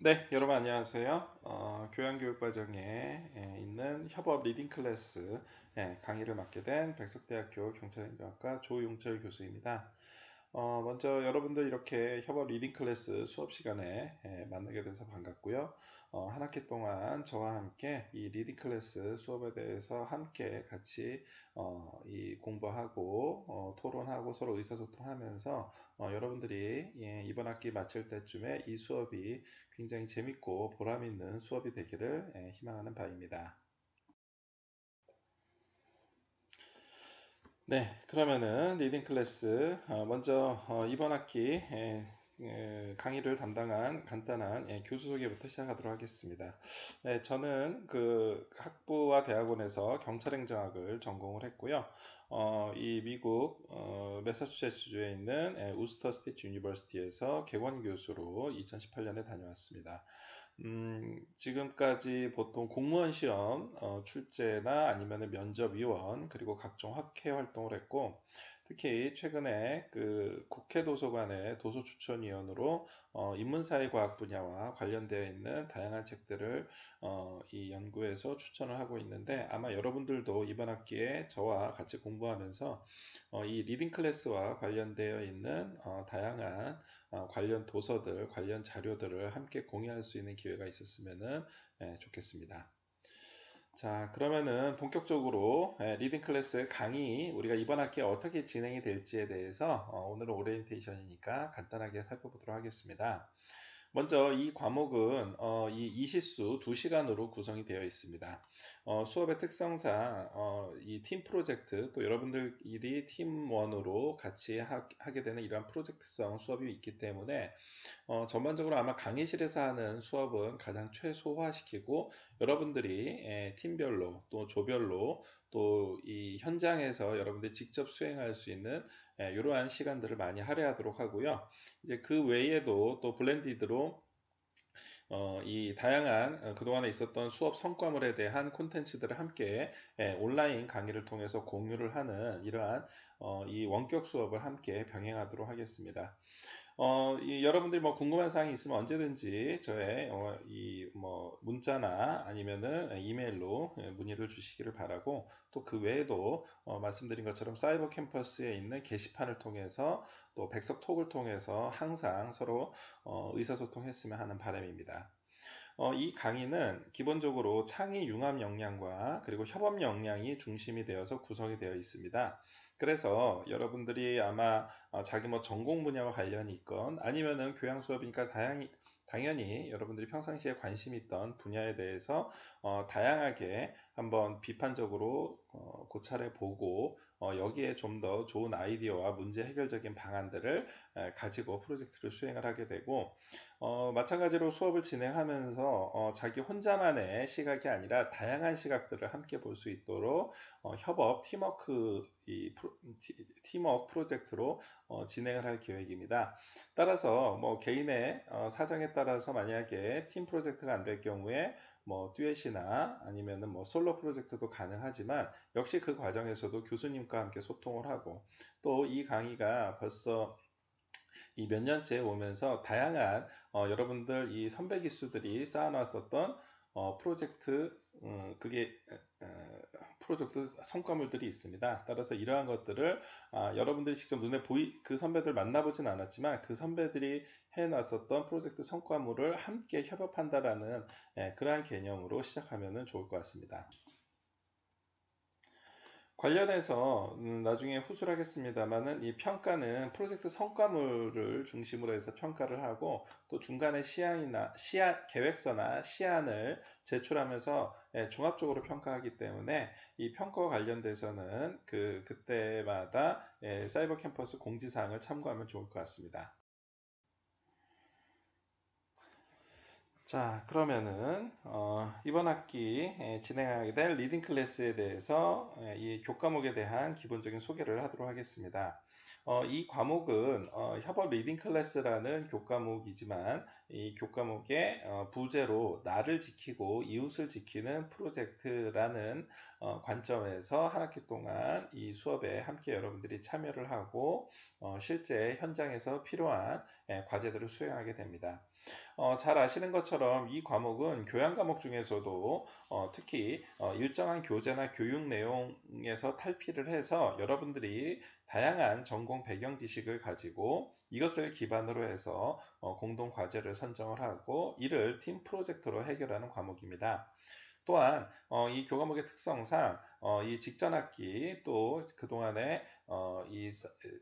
네, 여러분 안녕하세요. 교양교육과정에 있는 협업 리딩 클래스 강의를 맡게 된 백석대학교 경찰행정학과 조용철 교수입니다. 먼저 여러분들 이렇게 협업 리딩 클래스 수업 시간에 만나게 돼서 반갑고요. 한 학기 동안 저와 함께 이 리딩 클래스 수업에 대해서 함께 같이 이 공부하고 토론하고 서로 의사소통하면서 여러분들이 이번 학기 마칠 때쯤에 이 수업이 굉장히 재밌고 보람 있는 수업이 되기를 희망하는 바입니다. 네, 그러면은 리딩 클래스 먼저 이번 학기 강의를 담당한 간단한 교수 소개부터 시작하도록 하겠습니다. 네, 저는 그 학부와 대학원에서 경찰행정학을 전공을 했고요. 이 미국 매사추세츠주에 있는 우스터 스테이트 유니버시티에서 객원 교수로 2018년에 다녀왔습니다. 지금까지 보통 공무원 시험 출제나 아니면 면접위원 그리고 각종 학회 활동을 했고, 특히 최근에 그 국회 도서관의 도서 추천위원으로 인문사회과학 분야와 관련되어 있는 다양한 책들을 이 연구해서 추천을 하고 있는데, 아마 여러분들도 이번 학기에 저와 같이 공부하면서 이 리딩 클래스와 관련되어 있는 다양한 관련 도서들, 관련 자료들을 함께 공유할 수 있는 기회가 있었으면 좋겠습니다. 자, 그러면은 본격적으로 리딩 클래스 강의 우리가 이번 학기에 어떻게 진행이 될지에 대해서 오늘은 오리엔테이션이니까 간단하게 살펴보도록 하겠습니다. 먼저 이 과목은 이 이시수 2시간으로 구성이 되어 있습니다. 수업의 특성상 이 팀 프로젝트, 또 여러분들이 팀원으로 같이 하게 되는 이러한 프로젝트성 수업이 있기 때문에 전반적으로 아마 강의실에서 하는 수업은 가장 최소화시키고, 여러분들이 팀별로 또 조별로 또 이 현장에서 여러분들이 직접 수행할 수 있는 이러한 시간들을 많이 할애하도록 하고요. 이제 그 외에도 또 블렌디드로 이 다양한 그동안에 있었던 수업 성과물에 대한 콘텐츠들을 함께 온라인 강의를 통해서 공유를 하는 이러한 이 원격 수업을 함께 병행하도록 하겠습니다. 여러분들이 뭐 궁금한 사항이 있으면 언제든지 저의 이뭐 문자나 아니면은 이메일로 문의를 주시기를 바라고, 또 그 외에도 말씀드린 것처럼 사이버 캠퍼스에 있는 게시판을 통해서 또 백석톡을 통해서 항상 서로 의사소통했으면 하는 바람입니다. 이 강의는 기본적으로 창의 융합 역량과 그리고 협업 역량이 중심이 되어서 구성이 되어 있습니다. 그래서 여러분들이 아마 자기 뭐 전공 분야와 관련이 있건 아니면은 교양 수업이니까 당연히 여러분들이 평상시에 관심 있던 분야에 대해서 다양하게 한번 비판적으로 고찰해 보고 여기에 좀 더 좋은 아이디어와 문제 해결적인 방안들을 가지고 프로젝트를 수행을 하게 되고, 마찬가지로 수업을 진행하면서 자기 혼자만의 시각이 아니라 다양한 시각들을 함께 볼 수 있도록 협업, 팀워크, 팀워크 프로젝트로 진행을 할 계획입니다. 따라서 뭐 개인의 사정에 따라서 만약에 팀 프로젝트가 안 될 경우에 뭐 듀엣이나 아니면은 뭐 솔로 프로젝트도 가능하지만, 역시 그 과정에서도 교수님과 함께 소통을 하고, 또 이 강의가 벌써 이 몇 년째 오면서 다양한 여러분들 이 선배 기수들이 쌓아놨었던 프로젝트, 그게 프로젝트 성과물들이 있습니다. 따라서 이러한 것들을 여러분들이 직접 눈에 그 선배들 만나보진 않았지만 그 선배들이 해놨었던 프로젝트 성과물을 함께 협업한다라는 그러한 개념으로 시작하면 좋을 것 같습니다. 관련해서 나중에 후술하겠습니다만은, 이 평가는 프로젝트 성과물을 중심으로 해서 평가를 하고, 또 중간에 계획서나 시안을 제출하면서 종합적으로 평가하기 때문에, 이 평가와 관련돼서는 그때마다 사이버 캠퍼스 공지사항을 참고하면 좋을 것 같습니다. 자, 그러면은 이번 학기 진행하게 될 리딩 클래스에 대해서 이 교과목에 대한 기본적인 소개를 하도록 하겠습니다. 이 과목은 협업 리딩 클래스라는 교과목이지만 이 교과목의 부제로 나를 지키고 이웃을 지키는 프로젝트라는 관점에서 한 학기 동안 이 수업에 함께 여러분들이 참여를 하고 실제 현장에서 필요한 과제들을 수행하게 됩니다. 잘 아시는 것처럼 이 과목은 교양 과목 중에서도 특히 일정한 교재나 교육 내용에서 탈피를 해서 여러분들이 다양한 전공 배경 지식을 가지고 이것을 기반으로 해서 공동 과제를 선정을 하고 이를 팀 프로젝트로 해결하는 과목입니다. 또한 이 교과목의 특성상 이 직전 학기 또 그동안에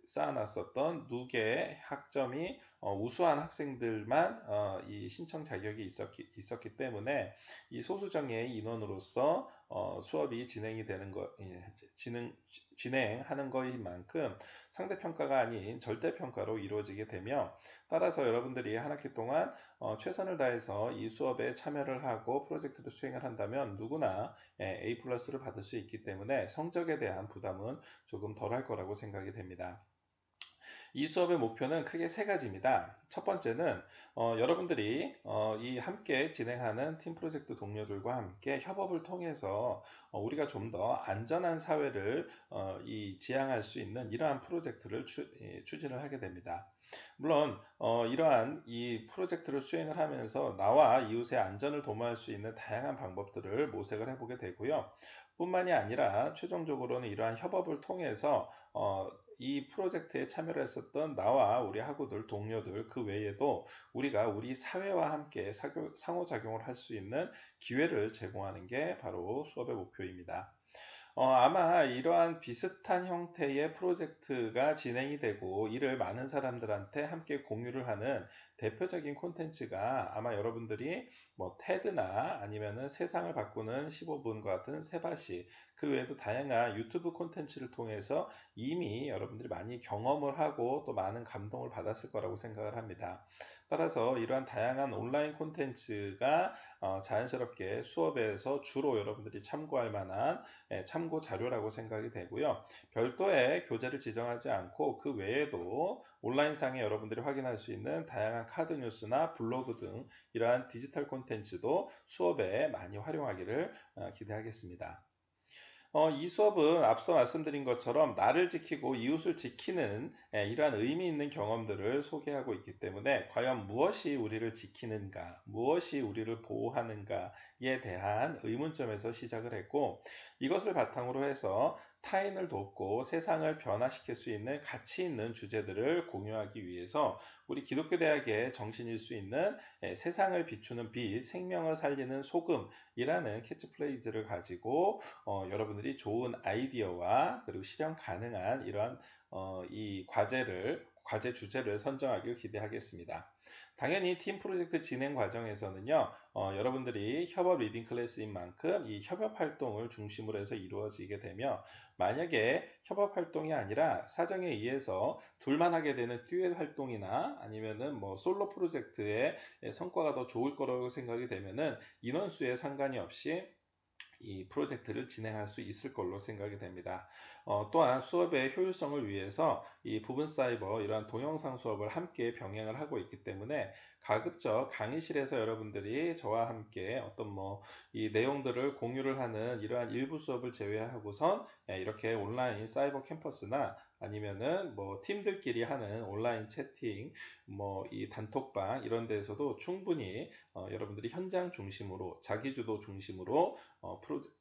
쌓아놨었던 누계 학점이 우수한 학생들만 이 신청 자격이 있었기 때문에 이 소수정예의 인원으로서 수업이 진행이 되는 진행하는 것인 만큼 상대평가가 아닌 절대평가로 이루어지게 되며 따라서 여러분들이 한 학기 동안 최선을 다해서 이 수업에 참여를 하고 프로젝트를 수행을 한다면 누구나 A 플러스를 받을 수 있기 때문에 성적에 대한 부담은 조금 덜할 거라고 생각이 됩니다. 이 수업의 목표는 크게 세 가지입니다. 첫 번째는 여러분들이 이 함께 진행하는 팀 프로젝트 동료들과 함께 협업을 통해서 우리가 좀 더 안전한 사회를 지향할 수 있는 이러한 프로젝트를 추진을 하게 됩니다. 물론 이러한 이 프로젝트를 수행을 하면서 나와 이웃의 안전을 도모할 수 있는 다양한 방법들을 모색을 해보게 되고요. 뿐만이 아니라 최종적으로는 이러한 협업을 통해서 이 프로젝트에 참여를 했었던 나와 우리 학우들, 동료들 그 외에도 우리가 우리 사회와 함께 상호작용을 할 수 있는 기회를 제공하는 게 바로 수업의 목표입니다. 아마 이러한 비슷한 형태의 프로젝트가 진행이 되고 이를 많은 사람들한테 함께 공유를 하는 대표적인 콘텐츠가 아마 여러분들이 뭐 테드나 아니면은 세상을 바꾸는 15분과 같은 세바시 그 외에도 다양한 유튜브 콘텐츠를 통해서 이미 여러분들이 많이 경험을 하고 또 많은 감동을 받았을 거라고 생각을 합니다. 따라서 이러한 다양한 온라인 콘텐츠가 자연스럽게 수업에서 주로 여러분들이 참고할 만한 참고 자료라고 생각이 되고요. 별도의 교재를 지정하지 않고 그 외에도 온라인상에 여러분들이 확인할 수 있는 다양한 카드 뉴스나 블로그 등 이러한 디지털 콘텐츠도 수업에 많이 활용하기를 기대하겠습니다. 이 수업은 앞서 말씀드린 것처럼 나를 지키고 이웃을 지키는 이러한 의미 있는 경험들을 소개하고 있기 때문에 과연 무엇이 우리를 지키는가, 무엇이 우리를 보호하는가에 대한 의문점에서 시작을 했고 이것을 바탕으로 해서 타인을 돕고 세상을 변화시킬 수 있는 가치 있는 주제들을 공유하기 위해서 우리 기독교 대학의 정신일 수 있는 세상을 비추는 빛, 생명을 살리는 소금이라는 캐치프레이즈를 가지고 여러분들이 좋은 아이디어와 그리고 실현 가능한 이러한 이 과제 주제를 선정하길 기대하겠습니다. 당연히 팀 프로젝트 진행 과정에서는요, 여러분들이 협업 리딩 클래스인 만큼 이 협업 활동을 중심으로 해서 이루어지게 되며, 만약에 협업 활동이 아니라 사정에 의해서 둘만 하게 되는 듀엣 활동이나 아니면은 뭐 솔로 프로젝트의 성과가 더 좋을 거라고 생각이 되면은 인원수에 상관이 없이 이 프로젝트를 진행할 수 있을 걸로 생각이 됩니다. 또한 수업의 효율성을 위해서 이 부분 사이버 이러한 동영상 수업을 함께 병행을 하고 있기 때문에 가급적 강의실에서 여러분들이 저와 함께 어떤 뭐 이 내용들을 공유를 하는 이러한 일부 수업을 제외하고선 이렇게 온라인 사이버 캠퍼스나 아니면은 뭐 팀들끼리 하는 온라인 채팅, 뭐 이 단톡방 이런 데에서도 충분히 여러분들이 현장 중심으로 자기주도 중심으로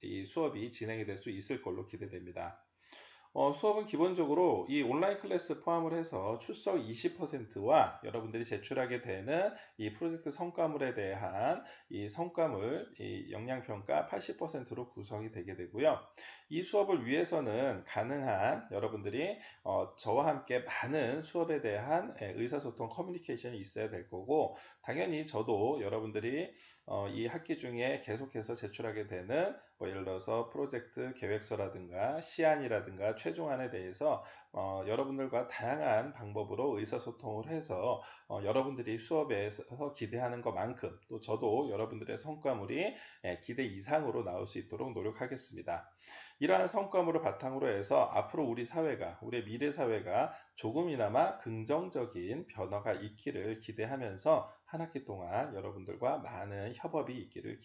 이 수업이 진행이 될 수 있을 걸로 기대됩니다. 수업은 기본적으로 이 온라인 클래스 포함을 해서 출석 20%와 여러분들이 제출하게 되는 이 프로젝트 성과물에 대한 이 성과물, 이 역량평가 80%로 구성이 되게 되고요. 이 수업을 위해서는 가능한 여러분들이 저와 함께 많은 수업에 대한 의사소통 커뮤니케이션이 있어야 될 거고 당연히 저도 여러분들이 이 학기 중에 계속해서 제출하게 되는 뭐 예를 들어서 프로젝트 계획서라든가 시안이라든가 최종안에 대해서 여러분들과 다양한 방법으로 의사소통을 해서 여러분들이 수업에서 기대하는 것만큼 또 저도 여러분들의 성과물이 기대 이상으로 나올 수 있도록 노력하겠습니다. 이러한 성과물을 바탕으로 해서 앞으로 우리 사회가, 우리 미래 사회가 조금이나마 긍정적인 변화가 있기를 기대하면서 한 학기 동안 여러분들과 많은 협업이 있기를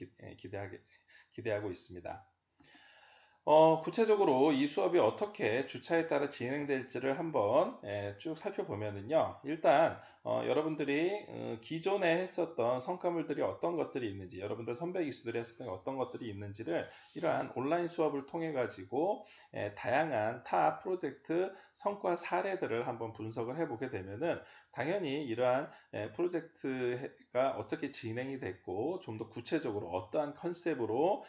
기대하고 있습니다. 구체적으로 이 수업이 어떻게 주차에 따라 진행될지를 한번 쭉 살펴보면은요. 일단 여러분들이 기존에 했었던 성과물들이 어떤 것들이 있는지, 여러분들 선배 기수들이 했었던 어떤 것들이 있는지를 이러한 온라인 수업을 통해 가지고 다양한 타 프로젝트 성과 사례들을 한번 분석을 해보게 되면은 당연히 이러한 프로젝트가 어떻게 진행이 됐고 좀 더 구체적으로 어떠한 컨셉으로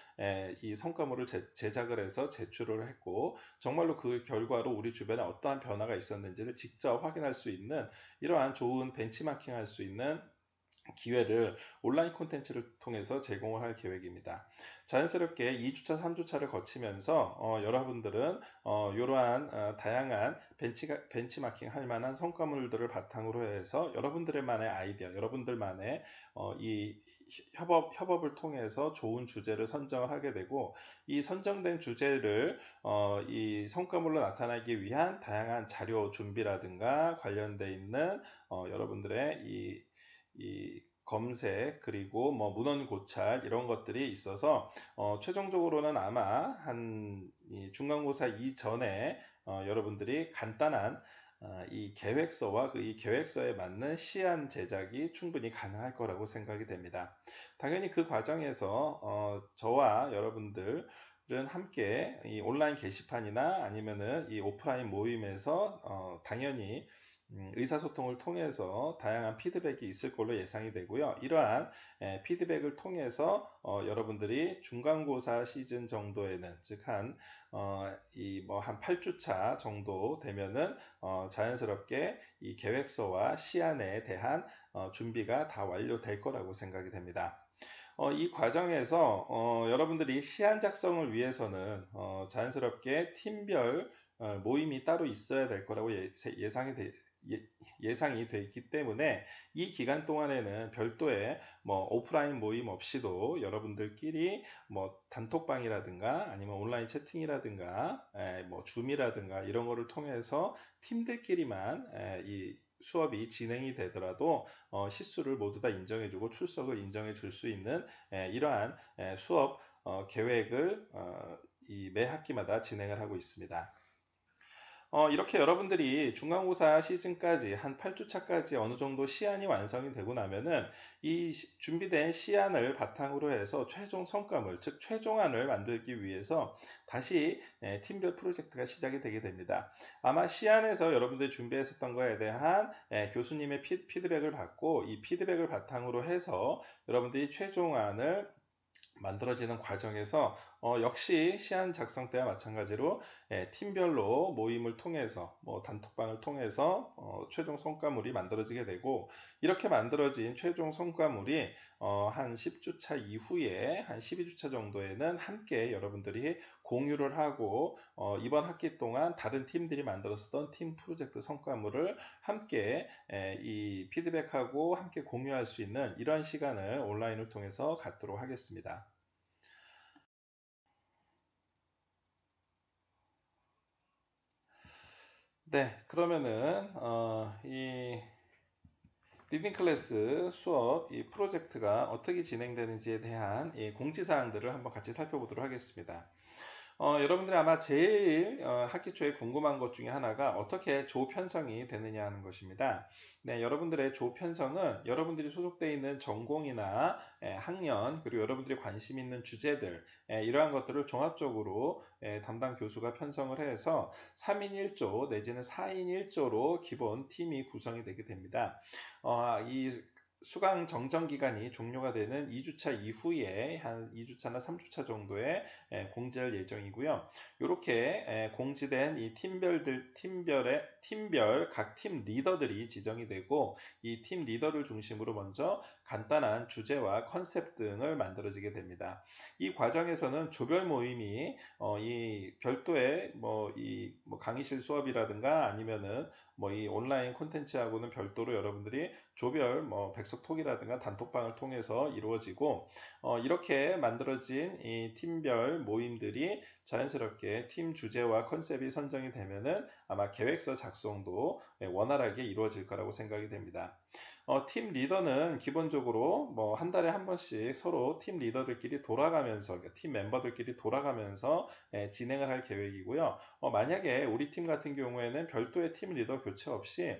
이 성과물을 제작을 해서 제출을 했고 정말로 그 결과로 우리 주변에 어떠한 변화가 있었는지를 직접 확인할 수 있는 이러한 좋은 benchmarking 할 수 있는 기회를 온라인 콘텐츠를 통해서 제공을 할 계획입니다. 자연스럽게 2주차, 3주차를 거치면서 여러분들은 이러한 다양한 벤치마킹 할 만한 성과물들을 바탕으로 해서 여러분들만의 아이디어, 여러분들만의 이 협업을 통해서 좋은 주제를 선정을 하게 되고 이 선정된 주제를 이 성과물로 나타나기 위한 다양한 자료 준비라든가 관련돼 있는 여러분들의 이 검색 그리고 뭐 문헌 고찰 이런 것들이 있어서 최종적으로는 아마 한 중간고사 이전에 여러분들이 간단한 이 계획서와 이 계획서에 맞는 시안 제작이 충분히 가능할 거라고 생각이 됩니다. 당연히 그 과정에서 저와 여러분들은 함께 이 온라인 게시판이나 아니면은 이 오프라인 모임에서 당연히 의사소통을 통해서 다양한 피드백이 있을 걸로 예상이 되고요. 이러한 피드백을 통해서 여러분들이 중간고사 시즌 정도에는 즉 한 한 8주차 정도 되면은 자연스럽게 이 계획서와 시안에 대한 준비가 다 완료될 거라고 생각이 됩니다. 이 과정에서 여러분들이 시안 작성을 위해서는 자연스럽게 팀별 모임이 따로 있어야 될 거라고 예상이 돼 있기 때문에 이 기간 동안에는 별도의 뭐 오프라인 모임 없이도 여러분들끼리 뭐 단톡방이라든가 아니면 온라인 채팅이라든가 뭐 줌이라든가 이런 거를 통해서 팀들끼리만 이 수업이 진행이 되더라도 실수를 모두 다 인정해주고 출석을 인정해 줄 수 있는 이러한 수업 계획을 이 매 학기마다 진행을 하고 있습니다. 이렇게 여러분들이 중간고사 시즌까지 한 8주차까지 어느 정도 시안이 완성이 되고 나면은 이 준비된 시안을 바탕으로 해서 최종 성과물, 즉 최종안을 만들기 위해서 다시 팀별 프로젝트가 시작이 되게 됩니다. 아마 시안에서 여러분들이 준비했었던 거에 대한 교수님의 피드백을 받고 이 피드백을 바탕으로 해서 여러분들이 최종안을 만들어지는 과정에서 역시 시안 작성 때와 마찬가지로 팀별로 모임을 통해서 뭐 단톡방을 통해서 최종 성과물이 만들어지게 되고 이렇게 만들어진 최종 성과물이 한 10주차 이후에 한 12주차 정도에는 함께 여러분들이 공유를 하고 이번 학기 동안 다른 팀들이 만들었던 팀 프로젝트 성과물을 함께 이 피드백하고 함께 공유할 수 있는 이러한 시간을 온라인을 통해서 갖도록 하겠습니다. 네, 그러면은 이 리딩 클래스 수업 이 프로젝트가 어떻게 진행되는지에 대한 이 공지사항들을 한번 같이 살펴보도록 하겠습니다. 여러분들이 아마 제일 학기 초에 궁금한 것 중에 하나가 어떻게 조 편성이 되느냐 하는 것입니다. 네, 여러분들의 조 편성은 여러분들이 소속되어 있는 전공이나 학년 그리고 여러분들이 관심 있는 주제들 이러한 것들을 종합적으로 담당 교수가 편성을 해서 3인 1조 내지는 4인 1조로 기본 팀이 구성이 되게 됩니다. 이 수강 정정 기간이 종료가 되는 2주차 이후에 한 2주차나 3주차 정도에 공지할 예정이고요. 이렇게 공지된 이 팀별 각 팀 리더들이 지정이 되고 이 팀 리더를 중심으로 먼저 간단한 주제와 컨셉 등을 만들어지게 됩니다. 이 과정에서는 조별 모임이 이 별도의 뭐 강의실 수업이라든가 아니면은 뭐 이 온라인 콘텐츠하고는 별도로 여러분들이 조별 백석톡이라든가 단톡방을 통해서 이루어지고 이렇게 만들어진 이 팀별 모임들이 자연스럽게 팀 주제와 컨셉이 선정이 되면은 아마 계획서 작성도 원활하게 이루어질 거라고 생각이 됩니다. 팀 리더는 기본적으로 뭐 한 달에 한 번씩 서로 팀 리더들끼리 돌아가면서 그러니까 팀 멤버들끼리 돌아가면서 진행을 할 계획이고요. 만약에 우리 팀 같은 경우에는 별도의 팀 리더 교체 없이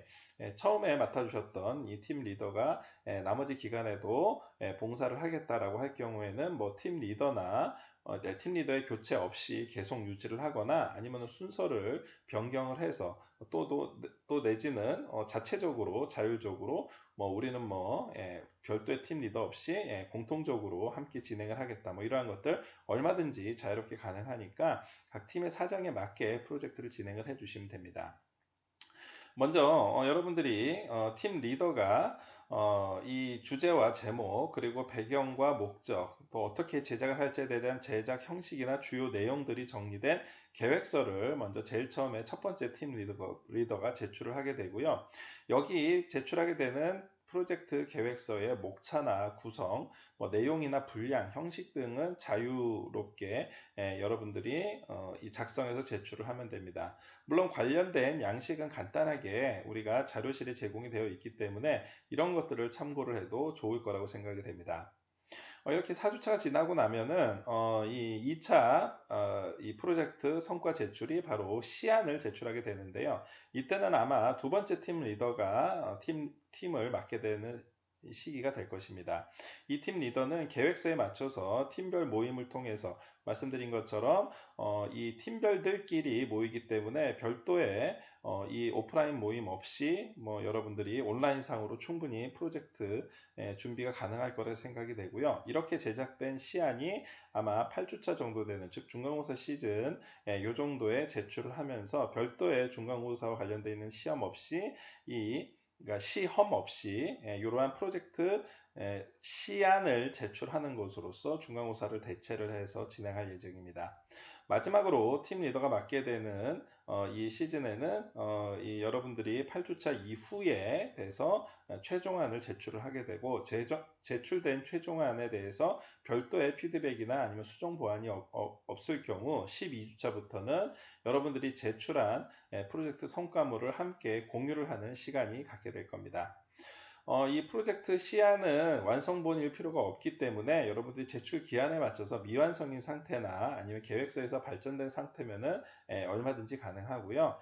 처음에 맡아주셨던 이 팀 리더가 나머지 기간에도 봉사를 하겠다라고 할 경우에는 뭐 팀 리더나 팀 리더의 교체 없이 계속 유지를 하거나 아니면 순서를 변경을 해서 또 내지는 자체적으로 자율적으로 뭐 우리는 별도의 팀 리더 없이 공통적으로 함께 진행을 하겠다 뭐 이러한 것들 얼마든지 자유롭게 가능하니까 각 팀의 사정에 맞게 프로젝트를 진행을 해 주시면 됩니다. 먼저 여러분들이 팀 리더가 이 주제와 제목 그리고 배경과 목적 또 어떻게 제작을 할지에 대한 제작 형식이나 주요 내용들이 정리된 계획서를 먼저 제일 처음에 첫 번째 팀 리더가 제출을 하게 되고요. 여기 제출하게 되는 프로젝트 계획서의 목차나 구성, 뭐 내용이나 분량, 형식 등은 자유롭게 여러분들이 이 작성해서 제출을 하면 됩니다. 물론 관련된 양식은 간단하게 우리가 자료실에 제공이 되어 있기 때문에 이런 것들을 참고를 해도 좋을 거라고 생각이 됩니다. 이렇게 4주차가 지나고 나면은 이 2차 이 프로젝트 성과 제출이 바로 시안을 제출하게 되는데요. 이때는 아마 두 번째 팀 리더가 팀을 맡게 되는 시기가 될 것입니다. 이 팀 리더는 계획서에 맞춰서 팀별 모임을 통해서 말씀드린 것처럼 이 팀별들끼리 모이기 때문에 별도의 이 오프라인 모임 없이 뭐 여러분들이 온라인상으로 충분히 프로젝트 준비가 가능할 거라 생각이 되고요. 이렇게 제작된 시안이 아마 8주차 정도 되는 즉 중간고사 시즌 요 정도에 제출을 하면서 별도의 중간고사와 관련되어 있는 시험 없이 그러니까 시험 없이 이러한 프로젝트 시안을 제출하는 것으로서 중간고사를 대체를 해서 진행할 예정입니다. 마지막으로 팀 리더가 맡게 되는 이 시즌에는 이 여러분들이 8주차 이후에 돼서 최종안을 제출을 하게 되고 제출된 최종안에 대해서 별도의 피드백이나 아니면 수정 보완이 없을 경우 12주차부터는 여러분들이 제출한 프로젝트 성과물을 함께 공유를 하는 시간이 갖게 될 겁니다. 이 프로젝트 시안은 완성본일 필요가 없기 때문에 여러분들이 제출 기한에 맞춰서 미완성인 상태나 아니면 계획서에서 발전된 상태면은 얼마든지 가능하고요.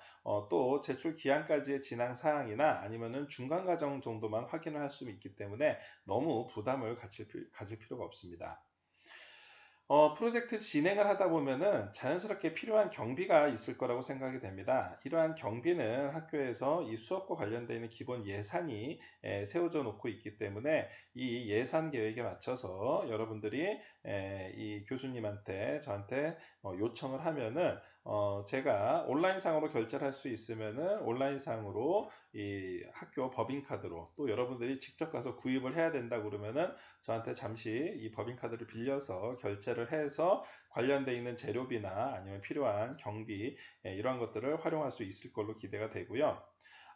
또 제출 기한까지의 진행 사항이나 아니면은 중간 과정 정도만 확인을 할 수 있기 때문에 너무 부담을 가질 필요가 없습니다. 프로젝트 진행을 하다 보면은 자연스럽게 필요한 경비가 있을 거라고 생각이 됩니다. 이러한 경비는 학교에서 이 수업과 관련되어 있는 기본 예산이 세워져 놓고 있기 때문에 이 예산 계획에 맞춰서 여러분들이 이 교수님한테 저한테 요청을 하면은 제가 온라인상으로 결제를 할 수 있으면은 온라인상으로 이 학교 법인카드로 또 여러분들이 직접 가서 구입을 해야 된다 그러면은 저한테 잠시 이 법인카드를 빌려서 결제를 해서 관련되어 있는 재료비나 아니면 필요한 경비 이러한 것들을 활용할 수 있을 걸로 기대가 되고요.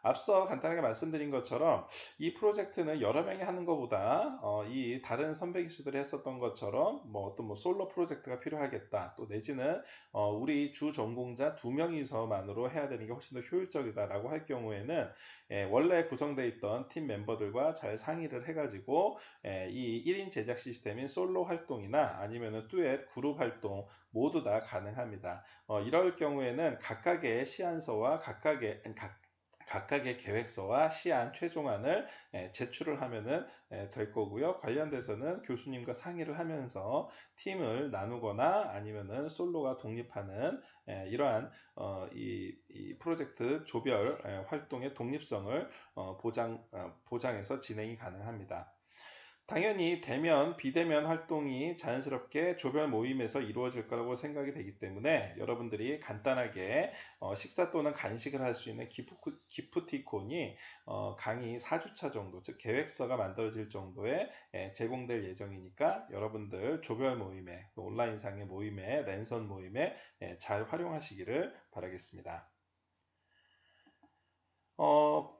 앞서 간단하게 말씀드린 것처럼 이 프로젝트는 여러 명이 하는 것보다 이 다른 선배 기수들이 했었던 것처럼 어떤 솔로 프로젝트가 필요하겠다 또 내지는 우리 주 전공자 2명이서만으로 해야 되는 게 훨씬 더 효율적이다라고 할 경우에는 원래 구성되어 있던 팀 멤버들과 잘 상의를 해가지고 이 1인 제작 시스템인 솔로 활동이나 아니면은 듀엣 그룹 활동 모두 다 가능합니다. 이럴 경우에는 각각의 시안서와 각각의 계획서와 시안 최종안을 제출을 하면은 될 거고요. 관련돼서는 교수님과 상의를 하면서 팀을 나누거나 아니면은 솔로가 독립하는 이러한 이 프로젝트 조별 활동의 독립성을 보장해서 진행이 가능합니다. 당연히 대면, 비대면 활동이 자연스럽게 조별 모임에서 이루어질 거라고 생각이 되기 때문에 여러분들이 간단하게 식사 또는 간식을 할 수 있는 기프티콘이 강의 4주차 정도, 즉 계획서가 만들어질 정도에 제공될 예정이니까 여러분들 조별 모임에, 온라인상의 모임에, 랜선 모임에 잘 활용하시기를 바라겠습니다. 어,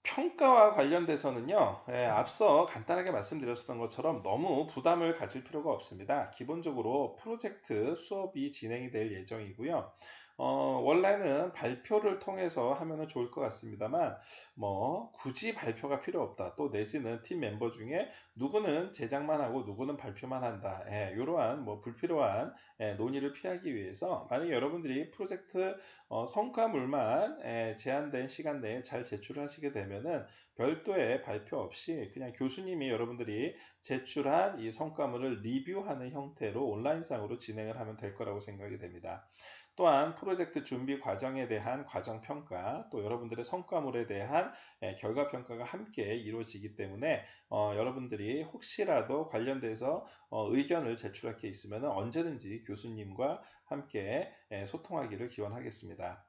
평가와 관련돼서는요, 앞서 간단하게 말씀드렸던 것처럼 너무 부담을 가질 필요가 없습니다. 기본적으로 프로젝트 수업이 진행이 될 예정이고요. 원래는 발표를 통해서 하면 좋을 것 같습니다만, 뭐, 굳이 발표가 필요 없다. 또 내지는 팀 멤버 중에 누구는 제작만 하고 누구는 발표만 한다. 이러한 뭐 불필요한 논의를 피하기 위해서, 만약 여러분들이 프로젝트 성과물만 제한된 시간 내에 잘 제출하시게 되면은 별도의 발표 없이 그냥 교수님이 여러분들이 제출한 이 성과물을 리뷰하는 형태로 온라인상으로 진행을 하면 될 거라고 생각이 됩니다. 또한 프로젝트 준비 과정에 대한 과정 평가, 또 여러분들의 성과물에 대한 결과 평가가 함께 이루어지기 때문에 여러분들이 혹시라도 관련돼서 의견을 제출할 게 있으면 언제든지 교수님과 함께 소통하기를 기원하겠습니다.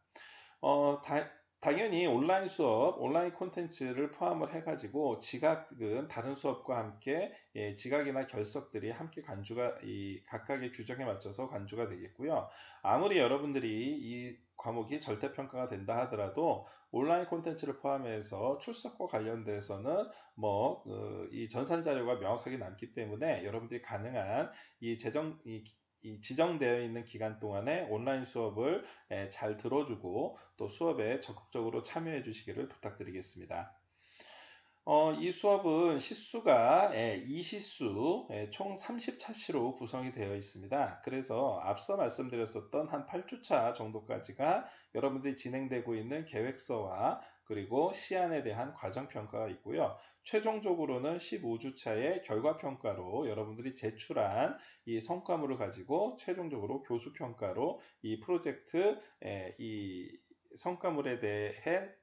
어, 다, 당연히 온라인 수업, 온라인 콘텐츠를 포함을 해가지고 지각은 다른 수업과 함께 지각이나 결석들이 함께 간주가 이 각각의 규정에 맞춰서 간주가 되겠고요. 아무리 여러분들이 이 과목이 절대평가가 된다 하더라도 온라인 콘텐츠를 포함해서 출석과 관련돼서는 뭐 이 전산 자료가 명확하게 남기 때문에 여러분들이 가능한 이 지정되어 있는 기간 동안에 온라인 수업을 잘 들어주고 또 수업에 적극적으로 참여해 주시기를 부탁드리겠습니다. 이 수업은 시수가 2시수 총 30차시로 구성이 되어 있습니다. 그래서 앞서 말씀드렸었던 한 8주차 정도까지가 여러분들이 진행되고 있는 계획서와 그리고 시안에 대한 과정평가가 있고요. 최종적으로는 15주차의 결과평가로 여러분들이 제출한 이 성과물을 가지고 최종적으로 교수평가로 이 프로젝트 이 성과물에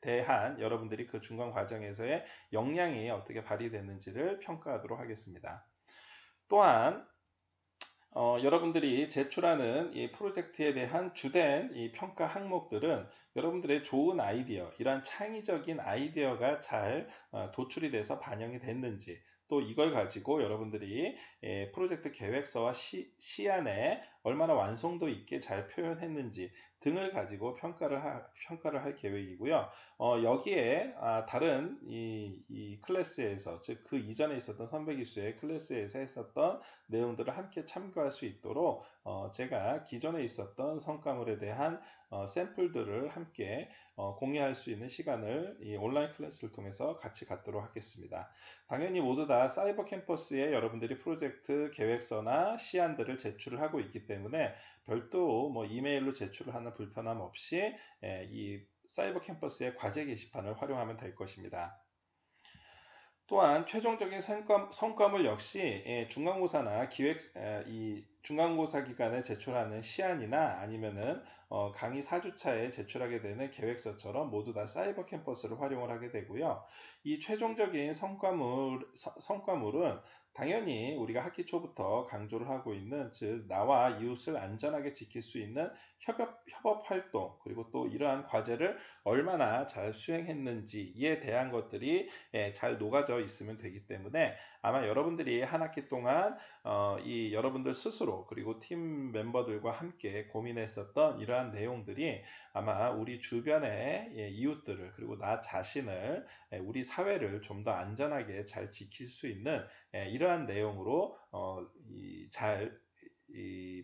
대한 여러분들이 그 중간 과정에서의 역량이 어떻게 발휘됐는지를 평가하도록 하겠습니다. 또한 여러분들이 제출하는 이 프로젝트에 대한 주된 이 평가 항목들은 여러분들의 좋은 아이디어, 이러한 창의적인 아이디어가 잘 도출이 돼서 반영이 됐는지, 또 이걸 가지고 여러분들이 프로젝트 계획서와 시안에 얼마나 완성도 있게 잘 표현했는지 등을 가지고 평가를 할 계획이고요. 여기에 다른 이 클래스에서, 즉 그 이전에 있었던 선배 기수의 클래스에서 했었던 내용들을 함께 참고할 수 있도록 제가 기존에 있었던 성과물에 대한 샘플들을 함께 공유할 수 있는 시간을 이 온라인 클래스를 통해서 같이 갖도록 하겠습니다. 당연히 모두 다 사이버 캠퍼스에 여러분들이 프로젝트 계획서나 시안들을 제출을 하고 있기 때문에 별도 뭐 이메일로 제출을 하는 불편함 없이 이 사이버 캠퍼스의 과제 게시판을 활용하면 될 것입니다. 또한 최종적인 성과물 역시 중간고사나 이 중간고사 기간에 제출하는 시안이나 아니면은 강의 4주차에 제출하게 되는 계획서처럼 모두 다 사이버 캠퍼스를 활용을 하게 되고요. 이 최종적인 성과물은 당연히 우리가 학기 초부터 강조를 하고 있는, 즉 나와 이웃을 안전하게 지킬 수 있는 협업 활동, 그리고 또 이러한 과제를 얼마나 잘 수행했는지에 대한 것들이 잘 녹아져 있으면 되기 때문에 아마 여러분들이 한 학기 동안 이 여러분들 스스로 그리고 팀 멤버들과 함께 고민했었던 이러한 내용들이 아마 우리 주변의 이웃들을, 그리고 나 자신을, 우리 사회를 좀 더 안전하게 잘 지킬 수 있는 이러한 내용으로 잘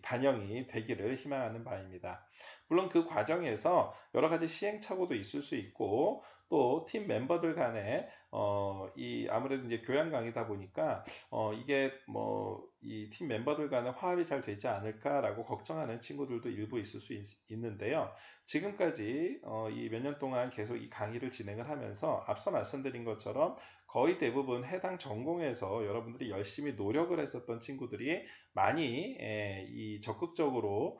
반영이 되기를 희망하는 바입니다. 물론 그 과정에서 여러 가지 시행착오도 있을 수 있고, 또 팀 멤버들 간에 이 아무래도 이제 교양 강의다 보니까 이게 뭐 이 팀 멤버들 간에 화합이 잘 되지 않을까라고 걱정하는 친구들도 일부 있을 수 있는데요. 지금까지 이 몇 년 동안 계속 이 강의를 진행을 하면서 앞서 말씀드린 것처럼 거의 대부분 해당 전공에서 여러분들이 열심히 노력을 했었던 친구들이 많이 이 적극적으로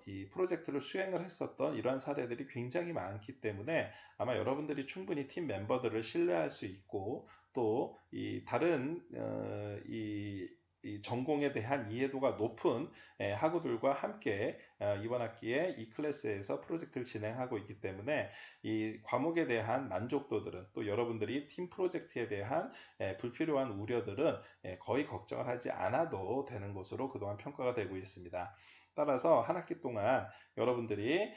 이 프로젝트를 수행을 했었던 이러한 사례들이 굉장히 많기 때문에 아마 여러분들이 충분히 팀 멤버들을 신뢰할 수 있고, 또 이 다른 이 전공에 대한 이해도가 높은 학우들과 함께 이번 학기에 이 클래스에서 프로젝트를 진행하고 있기 때문에 이 과목에 대한 만족도들은, 또 여러분들이 팀 프로젝트에 대한 불필요한 우려들은 거의 걱정을 하지 않아도 되는 것으로 그동안 평가가 되고 있습니다. 따라서 한 학기 동안 여러분들이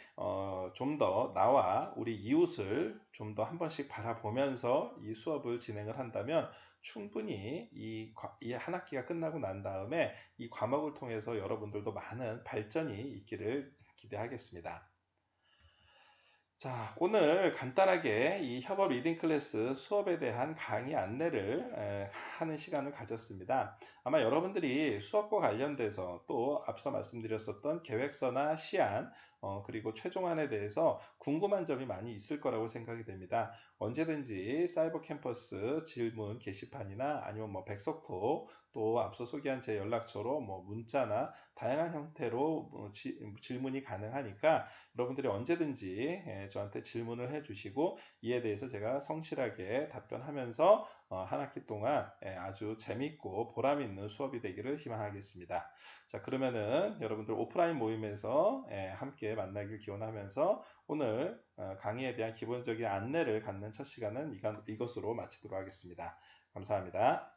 좀 더 나와 우리 이웃을 좀 더 한 번씩 바라보면서 이 수업을 진행을 한다면 충분히 이 한 학기가 끝나고 난 다음에 이 과목을 통해서 여러분들도 많은 발전이 있기를 기대하겠습니다. 자, 오늘 간단하게 이 협업 리딩 클래스 수업에 대한 강의 안내를 하는 시간을 가졌습니다. 아마 여러분들이 수업과 관련돼서 또 앞서 말씀드렸었던 계획서나 시안, 그리고 최종안에 대해서 궁금한 점이 많이 있을 거라고 생각이 됩니다. 언제든지 사이버 캠퍼스 질문 게시판이나 아니면 뭐 백석톡, 또 앞서 소개한 제 연락처로 뭐 문자나 다양한 형태로 질문이 가능하니까 여러분들이 언제든지 저한테 질문을 해주시고 이에 대해서 제가 성실하게 답변하면서 한 학기 동안 아주 재밌고 보람 있는 수업이 되기를 희망하겠습니다. 자, 그러면은 여러분들 오프라인 모임에서 함께 만나길 기원하면서 오늘 강의에 대한 기본적인 안내를 갖는 첫 시간은 이것으로 마치도록 하겠습니다. 감사합니다.